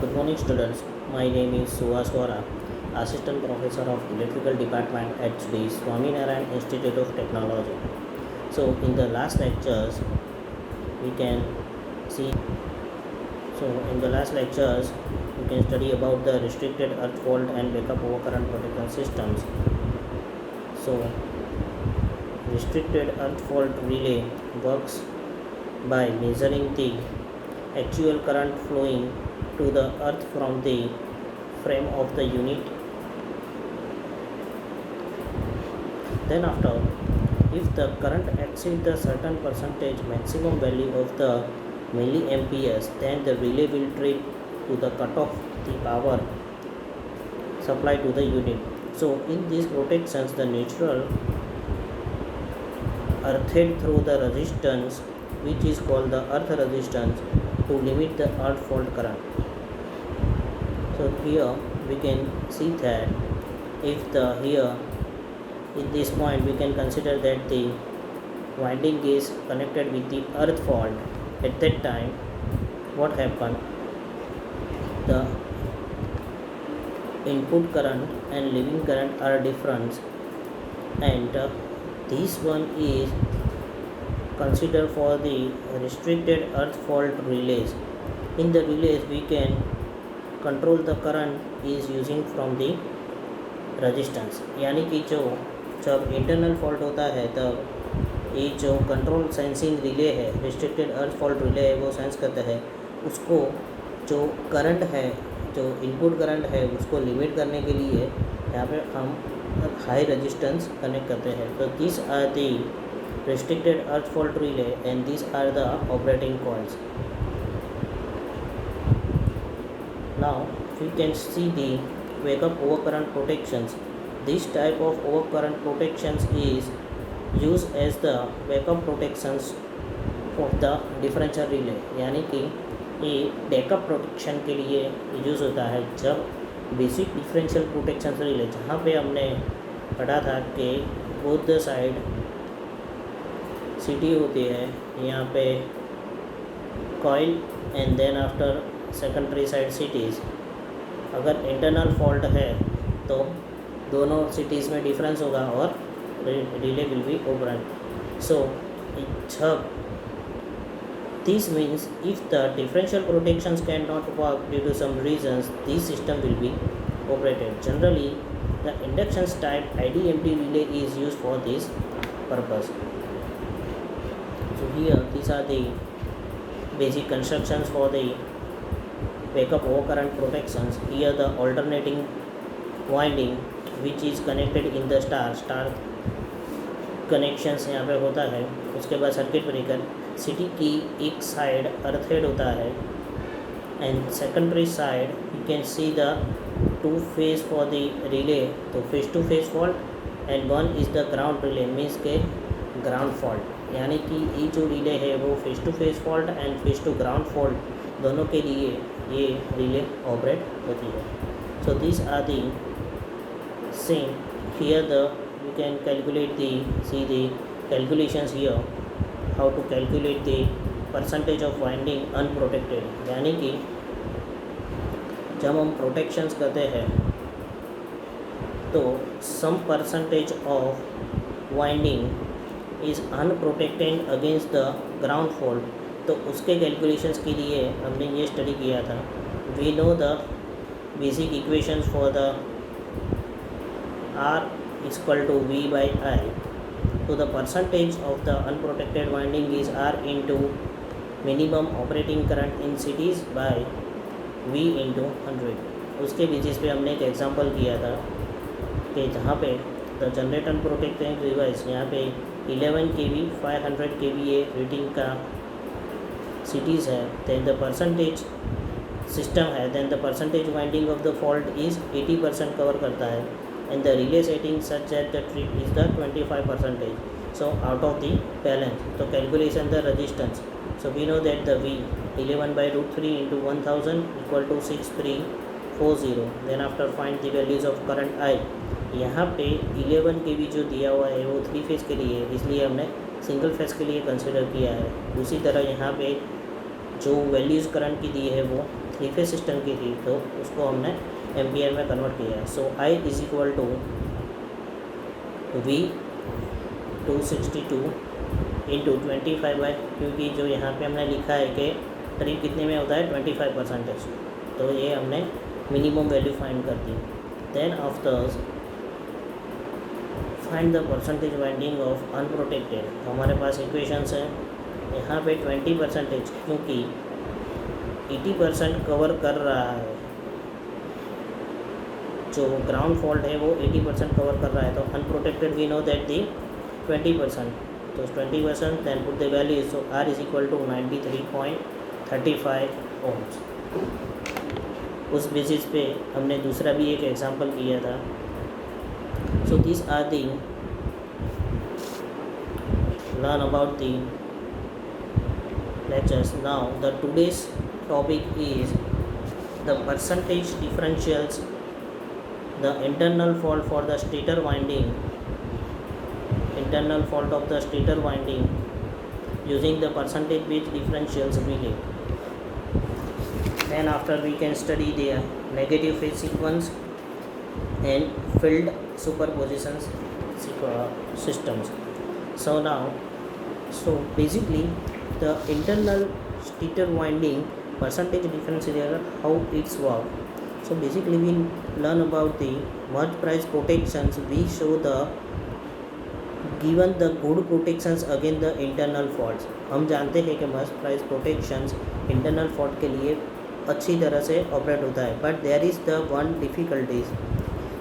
Good morning, students. My name is Suhas Vora, Assistant Professor of Electrical Department at Sri Swaminarayan Institute of Technology. So, in the last lectures, we can see. So, in the last lectures, we can study about the restricted earth fault and backup overcurrent protection systems. So, restricted earth fault relay works by measuring the actual current flowing to the earth from the frame of the unit. Then after, if the current exceeds the certain percentage maximum value of the milliamperes, then the relay will trip to the cutoff the power supply to the unit. So in these protections, the natural earthed through the resistance, which is called the earth resistance, to limit the earth fault current. So here we can see that if the here in this point we can consider that the winding is connected with the earth fault. At that time, what happened? The input current and leaving current are different, and this one is considered for the restricted earth fault relays. In the relays, we can control the current is using from the resistance, यानी कि जब internal fault होता है तब ये जो control sensing relay है, restricted अर्थ fault relay है, वो सेंस करता है उसको जो करंट है, जो इनपुट करंट है उसको लिमिट करने के लिए यहाँ पे हम हाई रेजिस्टेंस कनेक्ट करते हैं. तो this are the restricted earth fault relay and these are the operating coils. Now we can see the backup overcurrent protections. This type of overcurrent protections is used as the backup protections of the differential relay, यानी कि ये backup protection के लिए use होता है जब basic differential protection relay, जहाँ पे हमने पढ़ा था कि बोथ द साइड सिटी होती है, यहाँ पे coil and then after secondary side CTs. अगर इंटरनल फॉल्ट है तो दोनों सिटीज़ में डिफरेंस होगा और relay will be open. So जब this means if the differential protections can not work due to some reasons, this system will be operated. Generally, the induction type IDMT relay is used for this purpose. So here these are the basic constructions for the backup overcurrent protections. Here the alternating winding which is connected in the star connections यहाँ पे होता है. उसके बाद circuit breaker, city की एक side earthed होता है and secondary side you can see the two phase for the relay. तो phase to phase fault and one is the ground relay, means के ग्राउंड फॉल्ट, यानी कि ये जो रिले है वो phase to phase fault and phase to ground fault दोनों के लिए ये रिले ऑपरेट होती है. So this are the same here the you can calculate the see the calculations here how to calculate the percentage of winding unprotected, यानी कि जब हम प्रोटेक्शंस करते हैं तो some percentage of winding is unprotected against the ground fault. तो उसके calculations के लिए हमने ये स्टडी किया था. We know the basic equations for the R equal to V by I. तो the percentage of the unprotected winding is R into minimum operating current in cities by V into 100. उसके basis पे हमने एक example किया था कि जहाँ पे द जनरेट अनप्रोटेक्टेड डिवाइस, यहाँ पे 11 kV 500 kVA रेटिंग का सिटीज़ है, दैन द परसेंटेज सिस्टम है, then the percentage winding of the fault is 80% cover करता है and the relay setting such that the trip is the 25%. So out of the balance, तो calculation the resistance. So we know that the V 11/√3 into 1000 equal to 6340. Then after find the values of current I. यहाँ पे 11 kV जो दिया हुआ है वो 3 phase के लिए, इसलिए हमने सिंगल फेज़ के लिए कंसिडर किया है. उसी तरह यहाँ पे जो वैल्यूज़ करंट की दी है वो 3 फेज सिस्टम की थी, तो उसको हमने एम्पियर में कन्वर्ट किया है। So I is equal to V262 into 25 क्योंकि जो यहाँ पे हमने लिखा है कि ट्रिप कितने में होता है 25%, तो ये हमने मिनिमम वैल्यू फाइंड कर दी। Then after find the percentage winding of unprotected, तो हमारे पास इक्वेशंस है यहाँ पे 20% क्योंकि 80% कवर कर रहा है, जो ग्राउंड फॉल्ट है वो 80% कवर कर रहा है, तो unprotected we know that the 20%, तो 20% then put the value, so R is equal to 93.35 ohms। उस बेसिस पे हमने दूसरा भी एक एग्जांपल किया था। So this are the learn about the lectures. Now the today's topic is the percentage differentials, the internal fault for the stator winding, internal fault of the stator winding using the percentage based differentials relay. Then after we can study the negative phase sequence and field superpositions systems. So now, so basically the internal stator winding percentage differential, how it's work. So basically we learn about the merge price protections. We show the given the good protections against the internal faults. हम जानते हैं कि merge price protections internal fault के लिए अच्छी तरह से operate होता है, but there is the one difficulties.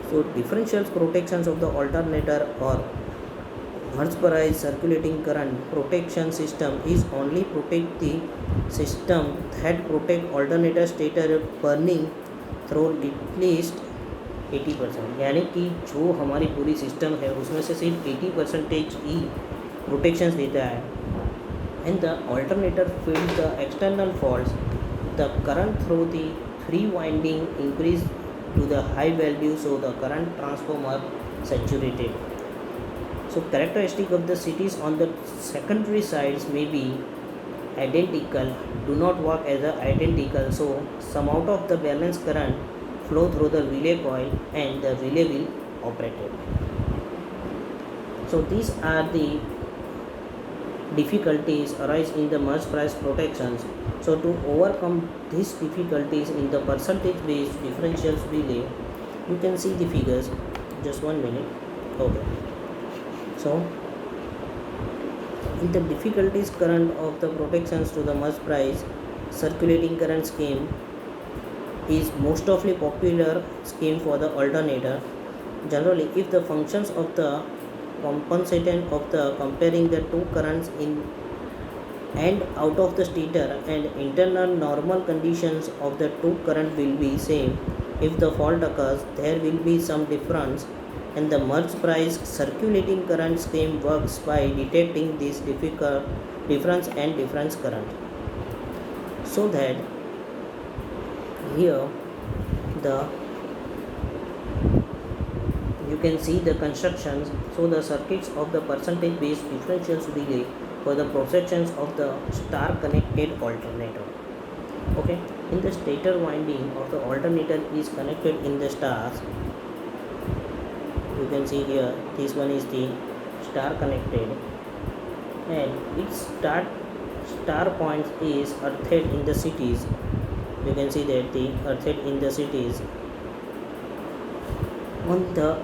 So differential protections of the alternator or merge price circulating current protection system is only protect the system that protect alternator stator burning through at least 80%, यानी कि जो हमारी पूरी system है उसमें से सिर्फ 80% ही protections देता है। And the alternator field the external faults, the current through the free winding increase to the high value, so the current transformer saturated. So characteristic of the cities on the secondary sides may be identical, do not work as a identical, so some out of the balance current flow through the relay coil and the relay will operate it. So these are the difficulties arise in the merge price protections. So to overcome these difficulties in the percentage based differentials relay, you can see the figures, just 1 minute. Okay. So in the difficulties current of the protections to the merge price circulating current scheme is most often popular scheme for the alternator. Generally, if the functions of the compensatant of the comparing the two currents in and out of the stator and internal normal conditions of the two current will be same, if the fault occurs there will be some difference, and the merge price circulating current scheme works by detecting this difference and difference current. So that here you can see the constructions. So the circuits of the percentage based differentials relay for the projections of the star connected alternator. Okay, in the stator winding of the alternator is connected in the stars. You can see here this one is the star connected and its star points is earthed in the cities. You can see that the earthed in the cities on the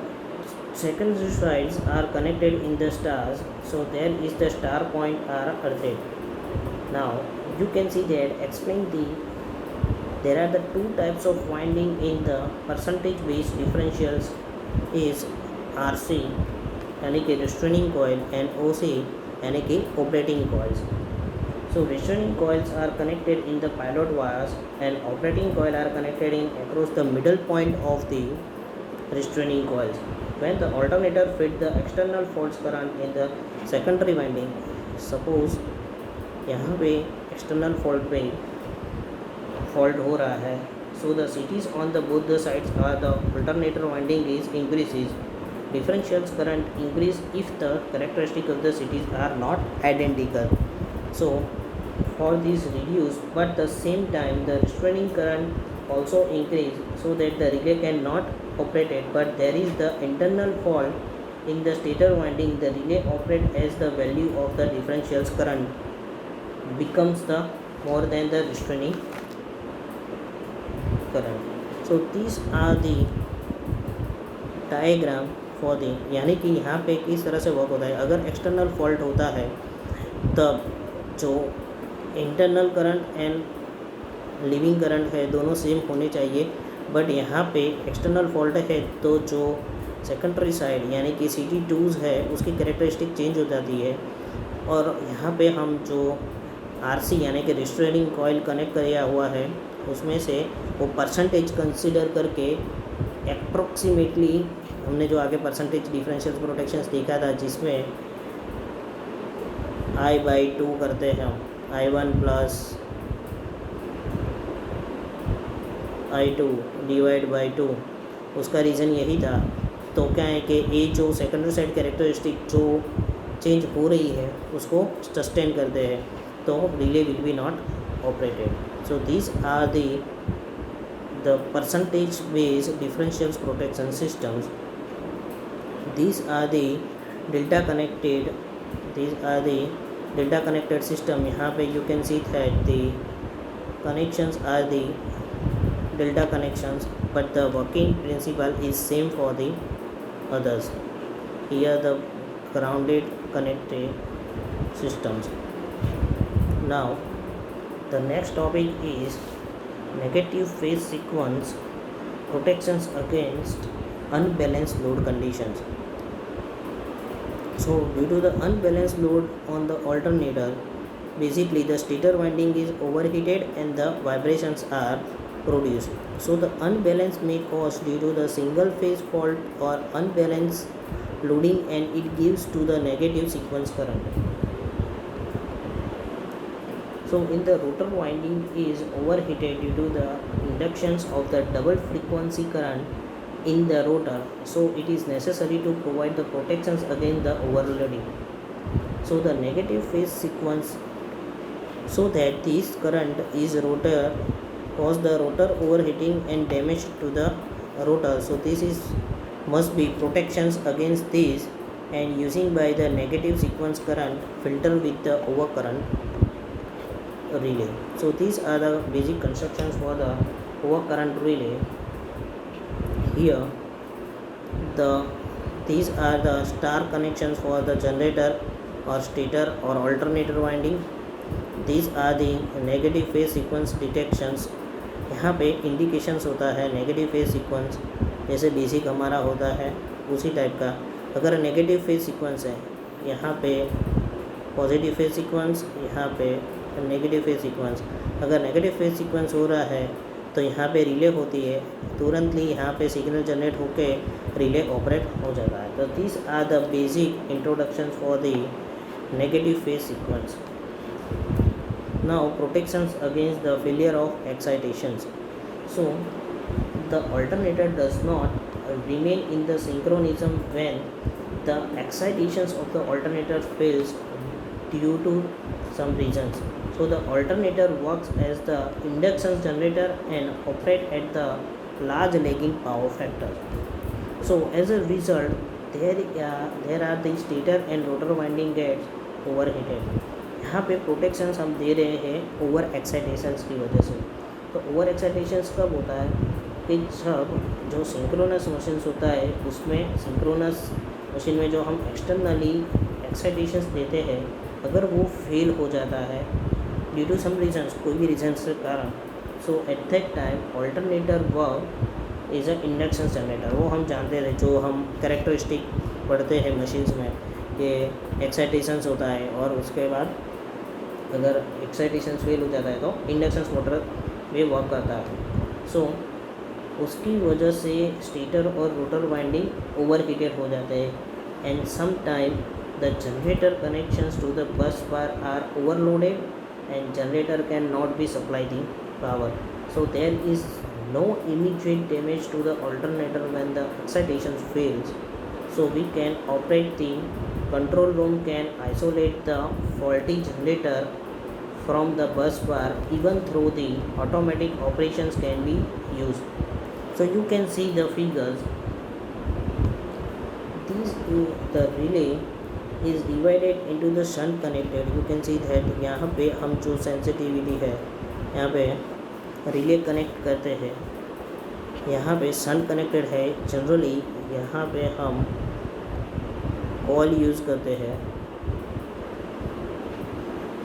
secondary sides are connected in the stars, so there is the star point are earthed. Now you can see that explain there are the two types of winding in the percentage based differentials is RC यानी कि restraining coil and OC यानी कि operating coils. So restraining coils are connected in the pilot wires and operating coil are connected in across the middle point of the restraining coils. When the alternator feed the external faults current in the secondary winding, suppose यहाँ पे external fault पे fault हो रहा है, so the CTs on the both the sides are the alternator winding is increases, differentials current increase if the characteristic of the CTs are not identical. So for this reduced, but the same time the restraining current also increase, so that the relay cannot operate it. But there is the internal fault in the stator winding. The relay operate as the value of the differential current becomes the more than the restraining current. So these are the diagram for the, यानी कि यहाँ पे किस तरह से work होता है. अगर एक्सटर्नल फॉल्ट होता है तब जो internal current and living current है दोनों सेम होने चाहिए. बट यहाँ पे एक्सटर्नल फॉल्ट है तो जो सेकेंडरी साइड यानी कि CT2s है उसकी कैरेक्टरिस्टिक चेंज हो जाती है. और यहाँ पे हम जो RC यानी कि रिस्ट्रेनिंग कॉइल कनेक्ट किया हुआ है उसमें से वो परसेंटेज कंसिडर करके अप्रोक्सीमेटली हमने जो आगे परसेंटेज डिफरेंशियल प्रोटेक्शंस देखा था जिसमें I/2 करते हैं हम, I1 plus I2 divide by 2, उसका रीज़न यही था. तो क्या है कि ये जो सेकेंडरी साइड कैरेक्टरिस्टिक जो चेंज हो रही है उसको सस्टेन करते हैं, तो relay will be not operated. So this are the percentage based differential protection systems. These are the delta connected system. यहाँ पे you can see that the connections are the delta connections, but the working principle is same for the others. Here the grounded connected systems. Now the next topic is negative phase sequence protections against unbalanced load conditions. So due to the unbalanced load on the alternator, basically the stator winding is overheated and the vibrations are produced. So the unbalance may cause due to the single phase fault or unbalanced loading, and it gives to the negative sequence current. So in the rotor winding is overheated due to the inductions of the double frequency current in the rotor, so it is necessary to provide the protections against the overloading. So the negative phase sequence, so that this current is rotor cause the rotor overheating and damage to the rotor. So this is must be protections against this, and using by the negative sequence current filter with the overcurrent relay. So these are the basic constructions for the overcurrent relay. Here these are the star connections for the generator or stator or alternator winding. These are the negative phase sequence detections. यहाँ पे indications होता है negative phase sequence, जैसे basic हमारा होता है उसी type का. अगर नेगेटिव फेज सीक्वेंस है यहाँ पे पॉजिटिव फेज सीक्वेंस, यहाँ पे नेगेटिव फेज सीक्वेंस. अगर नेगेटिव फेज सीक्वेंस हो रहा है तो यहाँ पे रिले होती है, तुरंतली यहाँ पे सिग्नल जनरेट होके रिले ऑपरेट हो जाता है. तो this are the basic introduction for the negative phase sequence. Now protections against the failure of excitations. So the alternator does not remain in the synchronism when the excitations of the alternator fails due to some reasons. So the alternator works as the induction generator and operate at the large lagging power factor. So as a result, there are the stator and rotor winding gets overheated. यहाँ पे protections हम दे रहे हैं over एक्साइटेशंस की वजह से. तो over एक्साइटेशंस कब होता है कि जब जो सिंक्रोनस मशीन्स होता है उसमें सिंक्रोनस मशीन में जो हम एक्सटर्नली एक्साइटेशंस देते हैं अगर वो फेल हो जाता है ड्यू टू सम रीजन्स, कोई भी रीजन्स के कारण, so at that time alternator work is a induction generator. वो हम जानते थे, जो हम कैरेक्टरिस्टिक पढ़ते हैं मशीन्स में, ये एक्साइटेशंस होता है और उसके बाद अगर एक्साइटेशन फेल हो जाता है तो इंडक्शन मोटर में वर्क करता है. सो उसकी वजह से स्टेटर और रोटर वाइंडिंग ओवरहीटेड हो जाते हैं, and some time the generator connections to the bus bar are overloaded and generator can not be supply the power. So there is no immediate damage to the alternator when the excitation fails. So we can operate the control room can isolate the faulty generator from the bus bar even through the automatic operations can be used. So you can see the figures. The relay is divided into the shunt connected. You can see that यहाँ पे हम जो sensitivity है यहाँ पे relay connect करते हैं, यहाँ पे शंट कनेक्टेड है. जनरली यहाँ पे हम कॉइल यूज़ करते हैं.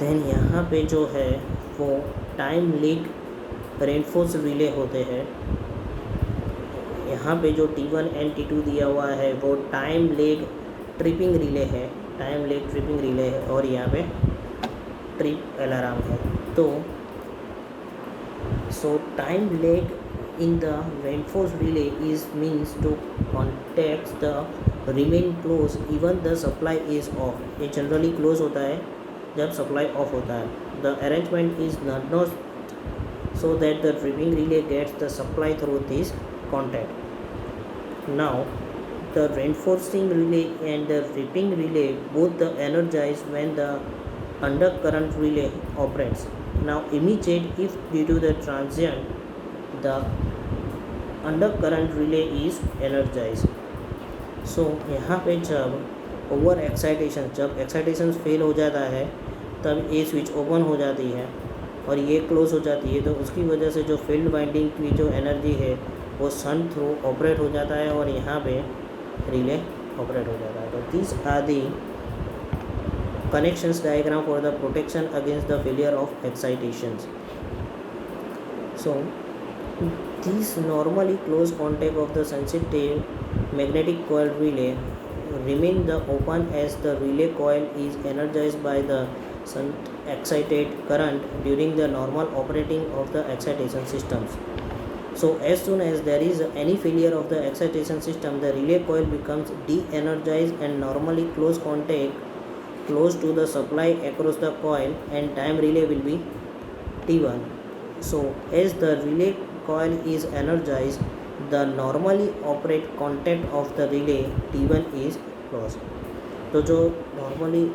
देन यहाँ पे जो है वो टाइम लीग रेनफोर्स रिले होते हैं. यहाँ पे जो T1 एंड T2 दिया हुआ है वो टाइम लेग ट्रिपिंग रिले है, टाइम लेग ट्रिपिंग रिले है, और यहाँ पे ट्रिप अलार्म है. तो सो time leg in the reinforced relay is means to contact the remain close even the supply is off. ये generally close होता है जब supply off होता है. The arrangement is not so that the tripping relay gets the supply through this contact. Now the reinforcing relay and the tripping relay both the energized when the undercurrent relay operates. Now immediate if due to the transient the undercurrent relay is energized. So यहाँ पे जब over excitation, जब excitation fail हो जाता है तब ये switch open हो जाती है और ये क्लोज हो जाती है. तो उसकी वजह से जो फील्ड वाइंडिंग की जो एनर्जी है वो सन थ्रू ऑपरेट हो जाता है और यहाँ पे रिले ऑपरेट हो जाता है. तो this are the connections diagram for the protection against the failure of excitations. So these normally close contact of the sensitive magnetic coil relay remain the open as the relay coil is energized by the excited current during the normal operating of the excitation systems. So as soon as there is any failure of the excitation system, the relay coil becomes de-energized and normally close contact close to the supply across the coil and time relay will be T1. So as the relay coil is energized, the normally operate contact of the relay T1 is closed. तो जो normally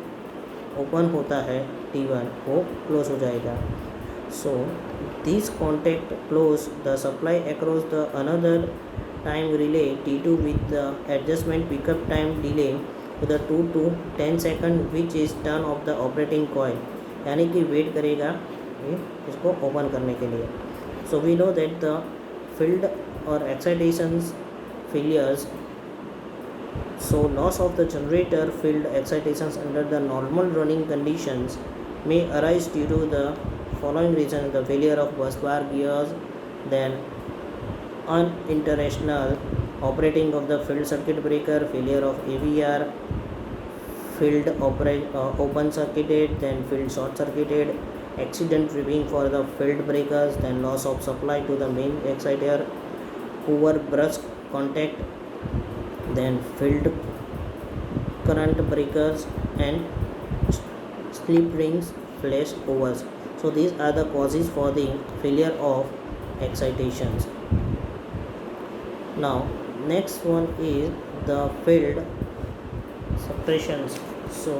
open होता है T1 वो close हो जाएगा. So this contact close the supply across the another time relay T2 with the adjustment pickup time delay to the 2 to 10 second which is turn of the operating coil, यानी कि wait करेगा इसको open करने के लिए. So we know that the field or excitations failures, so loss of the generator field excitations under the normal running conditions may arise due to the following reasons: the failure of bus bar gears, then unintentional operating of the field circuit breaker, failure of AVR, field open circuited, then field short circuited, accident tripping for the field breakers, then loss of supply to the main exciter, poor brusque contact, then field current breakers and slip rings flash overs. So these are the causes for the failure of excitations. Now next one is the field suppressions. So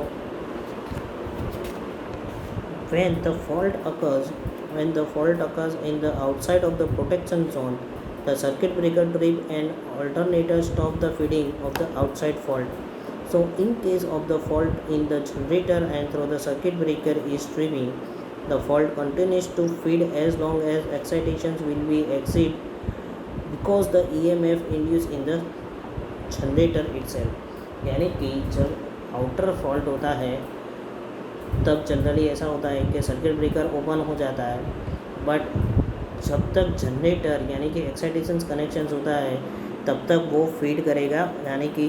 when the fault occurs in the outside of the protection zone, the circuit breaker trip and alternator stop the feeding of the outside fault. So in case of the fault in the generator and through the circuit breaker is tripping, the fault continues to feed as long as excitations will be exceed because the EMF induced in the generator itself. यानी कि जब outer fault होता है तब generally ऐसा होता है कि सर्किट ब्रेकर ओपन हो जाता है, बट जब तक जनरेटर यानी कि एक्साइटेशन कनेक्शंस होता है तब तक वो फीड करेगा, यानी कि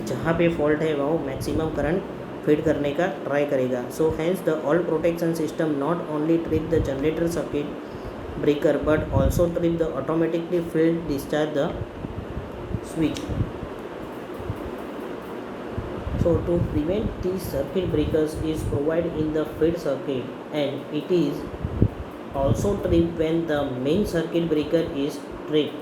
जहाँ पे फॉल्ट है वो मैक्सिमम करंट फीड करने का ट्राई करेगा. So hence the all protection system not only trip the generator circuit breaker but also trip the automatically field discharge the switch. So to prevent these circuit breakers is provided in the feed circuit, and it is also tripped when the main circuit breaker is tripped.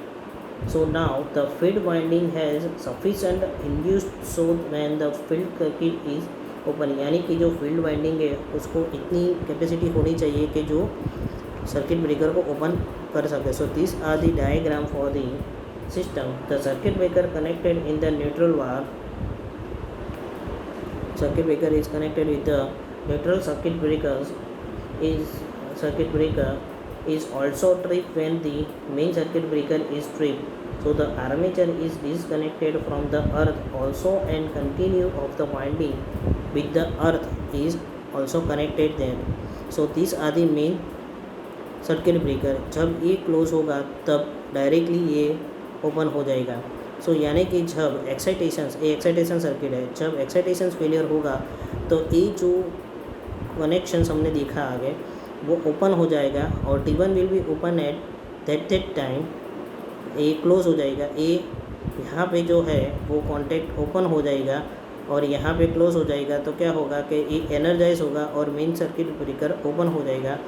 So now the feed winding has sufficient induced, so when the field circuit is open, यानी कि जो field winding है उसको इतनी capacity होनी चाहिए कि जो सर्किट ब्रेकर को ओपन कर सके. So this are the diagram for the system. The circuit breaker connected in the neutral wire. Circuit breaker is connected with the neutral circuit breaker is also tripped when the main circuit breaker is tripped. So the armature is disconnected from the earth also and continue of the winding with the earth is also connected there. So these are the main circuit breaker. जब ये close होगा तब directly ये open हो जाएगा. सो यानी कि जब एक्साइटेशन सर्किट है, जब एक्साइटेशन फेलियर होगा तो ये जो कनेक्शंस हमने देखा आगे वो ओपन हो जाएगा और T1 will be open at that time. ये क्लोज हो जाएगा. ये यहाँ पे जो है वो कॉन्टैक्ट ओपन हो जाएगा और यहाँ पे क्लोज हो जाएगा. तो क्या होगा कि ये एनर्जाइज होगा और मेन सर्किट ब्रेकर ओपन हो जाएगा.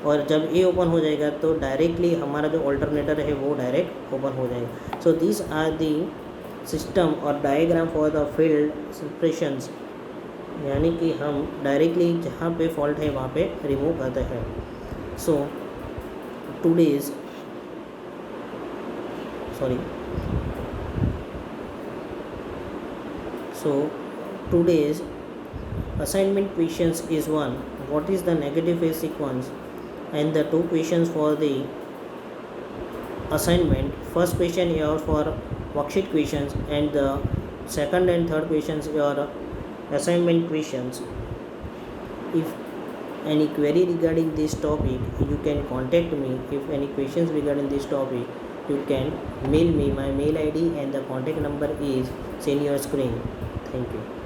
और जब ये ओपन हो जाएगा तो डायरेक्टली हमारा जो ऑल्टरनेटर है वो डायरेक्ट ओपन हो जाएगा. So this are the system और diagram for the field separations, यानी कि हम डायरेक्टली जहाँ पे फॉल्ट है वहाँ पे रिमूव करते हैं. सो today's assignment questions is one, what is the negative phase sequence, and the two questions for the assignment. First question are for worksheet questions and the second and third questions are assignment questions. If any query regarding this topic, you can contact me. If any questions regarding this topic, you can mail me. My mail ID and the contact number is seen on your screen. Thank you.